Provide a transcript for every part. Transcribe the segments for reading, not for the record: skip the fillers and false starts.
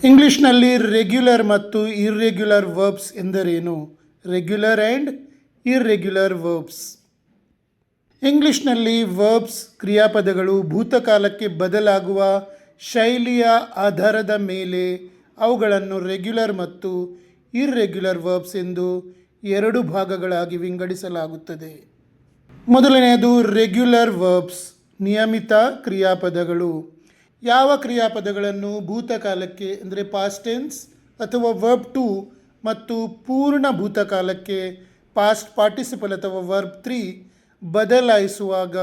ಇಂಗ್ಲಿಷ್ನಲ್ಲಿ ರೆಗ್ಯುಲರ್ ಮತ್ತು irregular verbs ಎಂದರೇನು? Regular and irregular verbs. ಇಂಗ್ಲಿಷ್ನಲ್ಲಿ ವರ್ಬ್ಸ್ ಕ್ರಿಯಾಪದಗಳು ಭೂತಕಾಲಕ್ಕೆ ಬದಲಾಗುವ ಶೈಲಿಯ ಆಧಾರದ ಮೇಲೆ ಅವುಗಳನ್ನು ರೆಗ್ಯುಲರ್ ಮತ್ತು ಇರ್ರೆಗ್ಯುಲರ್ ವರ್ಬ್ಸ್ ಎಂದು ಎರಡು ಭಾಗಗಳಾಗಿ ವಿಂಗಡಿಸಲಾಗುತ್ತದೆ. ಮೊದಲನೆಯದು ರೆಗ್ಯುಲರ್ ವರ್ಬ್ಸ್, ನಿಯಮಿತ ಕ್ರಿಯಾಪದಗಳು. ಯಾವ ಕ್ರಿಯಾಪದಗಳನ್ನು ಭೂತಕಾಲಕ್ಕೆ ಅಂದರೆ ಪಾಸ್ಟ್ ಟೆನ್ಸ್ ಅಥವಾ ವರ್ಬ್ ಟು ಮತ್ತು ಪೂರ್ಣ ಭೂತಕಾಲಕ್ಕೆ ಪಾಸ್ಟ್ ಪಾರ್ಟಿಸಿಪಲ್ ಅಥವಾ ವರ್ಬ್ 3 ಬದಲಾಯಿಸುವಾಗ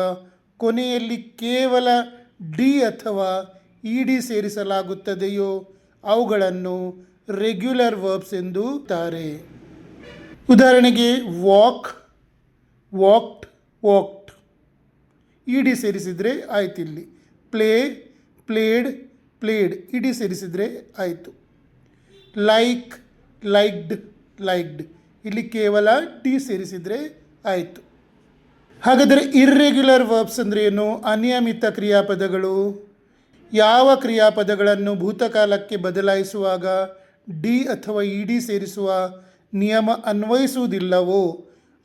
ಕೊನೆಯಲ್ಲಿ ಕೇವಲ ಡಿ ಅಥವಾ ಇ ಡಿ ಸೇರಿಸಲಾಗುತ್ತದೆಯೋ ಅವುಗಳನ್ನು ರೆಗ್ಯುಲರ್ ವರ್ಬ್ಸ್ ಎಂದುತ್ತಾರೆ. ಉದಾಹರಣೆಗೆ walk, walked, walked. E D ಸೇರಿಸಿದರೆ ಆಯ್ತು. ಇಲ್ಲಿ play, played, played. E D ಸೇರಿಸಿದರೆ ಆಯಿತು. Like, liked, liked. ಇಲ್ಲಿ ಕೇವಲ ಡಿ ಸೇರಿಸಿದರೆ ಆಯಿತು. ಹಾಗಾದರೆ ಇರ್ರೆಗ್ಯುಲರ್ ವರ್ಬ್ಸ್ ಅಂದರೆ ಏನು? ಅನಿಯಮಿತ ಕ್ರಿಯಾಪದಗಳು. ಯಾವ ಕ್ರಿಯಾಪದಗಳನ್ನು ಭೂತಕಾಲಕ್ಕೆ ಬದಲಾಯಿಸುವಾಗ ಡಿ ಅಥವಾ ಇ ಡಿ ಸೇರಿಸುವ ನಿಯಮ ಅನ್ವಯಿಸುವುದಿಲ್ಲವೋ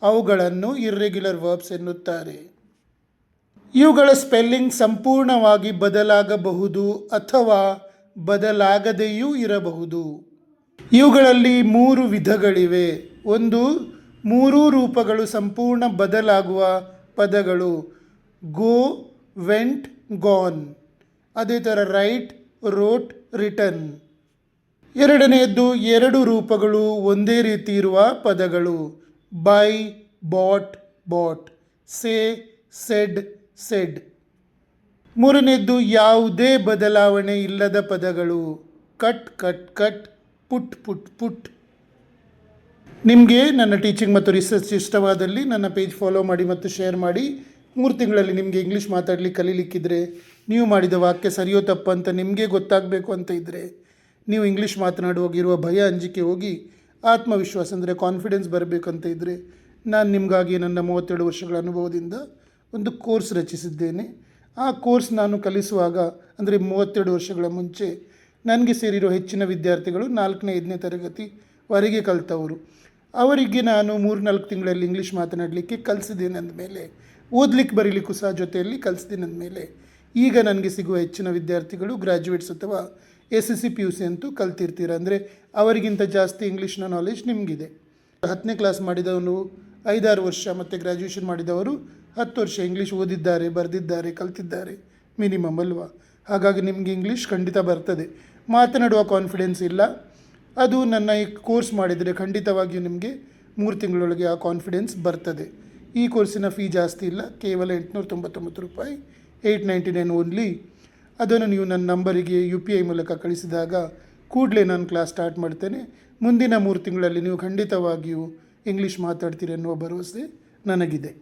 ಅವುಗಳನ್ನು ಇರ್ರೆಗ್ಯುಲರ್ ವರ್ಬ್ಸ್ ಎನ್ನುತ್ತಾರೆ. ಇವುಗಳ ಸ್ಪೆಲ್ಲಿಂಗ್ ಸಂಪೂರ್ಣವಾಗಿ ಬದಲಾಗಬಹುದು ಅಥವಾ ಬದಲಾಗದೆಯೂ ಇರಬಹುದು. ಇವುಗಳಲ್ಲಿ 3 ವಿಧಗಳಿವೆ. ಒಂದು, 3 ರೂಪಗಳು ಸಂಪೂರ್ಣ ಬದಲಾಗುವ ಪದಗಳು. ಗೋ, ವೆಂಟ್, ಗಾನ್. ಅದೇ ಥರ ರೈಟ್, ರೋಟ್, ರಿಟರ್ನ್. ಎರಡನೆಯದ್ದು 2 ರೂಪಗಳು ಒಂದೇ ರೀತಿ ಇರುವ ಪದಗಳು. Buy, bought, bought. Say, said, said. ಮೂರನೇದ್ದು ಯಾವುದೇ ಬದಲಾವಣೆ ಇಲ್ಲದ ಪದಗಳು. Cut, cut, cut. Put, put, put. ನಿಮಗೆ ನನ್ನ ಟೀಚಿಂಗ್ ಮತ್ತು ರಿಸರ್ಚ್ ಇಷ್ಟವಾದಲ್ಲಿ ನನ್ನ ಪೇಜ್ ಫಾಲೋ ಮಾಡಿ ಮತ್ತು ಶೇರ್ ಮಾಡಿ. 3 ತಿಂಗಳಲ್ಲಿ ನಿಮಗೆ ಇಂಗ್ಲೀಷ್ ಮಾತಾಡಲಿಕ್ಕೆ ಕಲೀಲಿಕ್ಕಿದ್ರೆ, ನೀವು ಮಾಡಿದ ವಾಕ್ಯ ಸರಿಯೋ ತಪ್ಪು ಅಂತ ನಿಮಗೆ ಗೊತ್ತಾಗಬೇಕು ಅಂತ ಇದ್ದರೆ, ನೀವು ಇಂಗ್ಲೀಷ್ ಮಾತನಾಡುವಾಗಿರುವ ಭಯ ಅಂಜಿಕೆ ಹೋಗಿ ಆತ್ಮವಿಶ್ವಾಸ ಅಂದರೆ ಕಾನ್ಫಿಡೆನ್ಸ್ ಬರಬೇಕಂತ ಇದ್ದರೆ, ನಾನು ನಿಮಗಾಗಿ ನನ್ನ 32 ವರ್ಷಗಳ ಅನುಭವದಿಂದ ಒಂದು ಕೋರ್ಸ್ ರಚಿಸಿದ್ದೇನೆ. ಆ ಕೋರ್ಸ್ ನಾನು ಕಲಿಸುವಾಗ ಅಂದರೆ 32 ವರ್ಷಗಳ ಮುಂಚೆ ನನಗೆ ಸೇರಿರೋ ಹೆಚ್ಚಿನ ವಿದ್ಯಾರ್ಥಿಗಳು 4ನೇ 5ನೇ ತರಗತಿವರೆಗೆ ಕಲಿತವರು. ಅವರಿಗೆ ನಾನು 3-4 ತಿಂಗಳಲ್ಲಿ ಇಂಗ್ಲೀಷ್ ಮಾತನಾಡಲಿಕ್ಕೆ ಕಲಿಸಿದ್ದೇನೆ. ಅಂದಮೇಲೆ ಓದಲಿಕ್ಕೆ ಬರೀಲಿಕ್ಕೂ ಸಹ ಜೊತೆಯಲ್ಲಿ ಕಲಿಸಿದ್ದೇನೆ. ಅಂದಮೇಲೆ ಈಗ ನನಗೆ ಸಿಗುವ ಹೆಚ್ಚಿನ ವಿದ್ಯಾರ್ಥಿಗಳು ಗ್ರ್ಯಾಜುಯೇಟ್ಸ್ ಅಥವಾ SSC PUC ಅಂತೂ ಕಲ್ತಿರ್ತೀರ. ಅಂದರೆ ಅವರಿಗಿಂತ ಜಾಸ್ತಿ ಇಂಗ್ಲೀಷ್ನ ನಾಲೆಜ್ ನಿಮಗಿದೆ. 10ನೇ ಕ್ಲಾಸ್ ಮಾಡಿದವನು 5-6 ವರ್ಷ ಮತ್ತು ಗ್ರ್ಯಾಜುಯೇಷನ್ ಮಾಡಿದವರು 10 ವರ್ಷ ಇಂಗ್ಲೀಷ್ ಓದಿದ್ದಾರೆ, ಬರೆದಿದ್ದಾರೆ, ಕಲ್ತಿದ್ದಾರೆ ಮಿನಿಮಮ್ ಅಲ್ವಾ. ಹಾಗಾಗಿ ನಿಮಗೆ ಇಂಗ್ಲೀಷ್ ಖಂಡಿತ ಬರ್ತದೆ. ಮಾತನಾಡುವ ಕಾನ್ಫಿಡೆನ್ಸ್ ಇಲ್ಲ, ಅದು ನನ್ನ ಈ ಕೋರ್ಸ್ ಮಾಡಿದರೆ ಖಂಡಿತವಾಗಿಯೂ ನಿಮಗೆ 3 ತಿಂಗಳೊಳಗೆ ಆ ಕಾನ್ಫಿಡೆನ್ಸ್ ಬರ್ತದೆ. ಈ ಕೋರ್ಸಿನ ಫೀ ಜಾಸ್ತಿ ಇಲ್ಲ, ಕೇವಲ 899 ರೂಪಾಯಿ, 899 ಓನ್ಲಿ. ಅದನ್ನು ನೀವು ನನ್ನ ನಂಬರಿಗೆ UPI ಮೂಲಕ ಕಳಿಸಿದಾಗ ಕೂಡಲೇ ನಾನು ಕ್ಲಾಸ್ ಸ್ಟಾರ್ಟ್ ಮಾಡ್ತೇನೆ. ಮುಂದಿನ 3 ತಿಂಗಳಲ್ಲಿ ನೀವು ಖಂಡಿತವಾಗಿಯೂ ಇಂಗ್ಲೀಷ್ ಮಾತಾಡ್ತೀರಿ ಅನ್ನುವ ಭರವಸೆ ನನಗಿದೆ.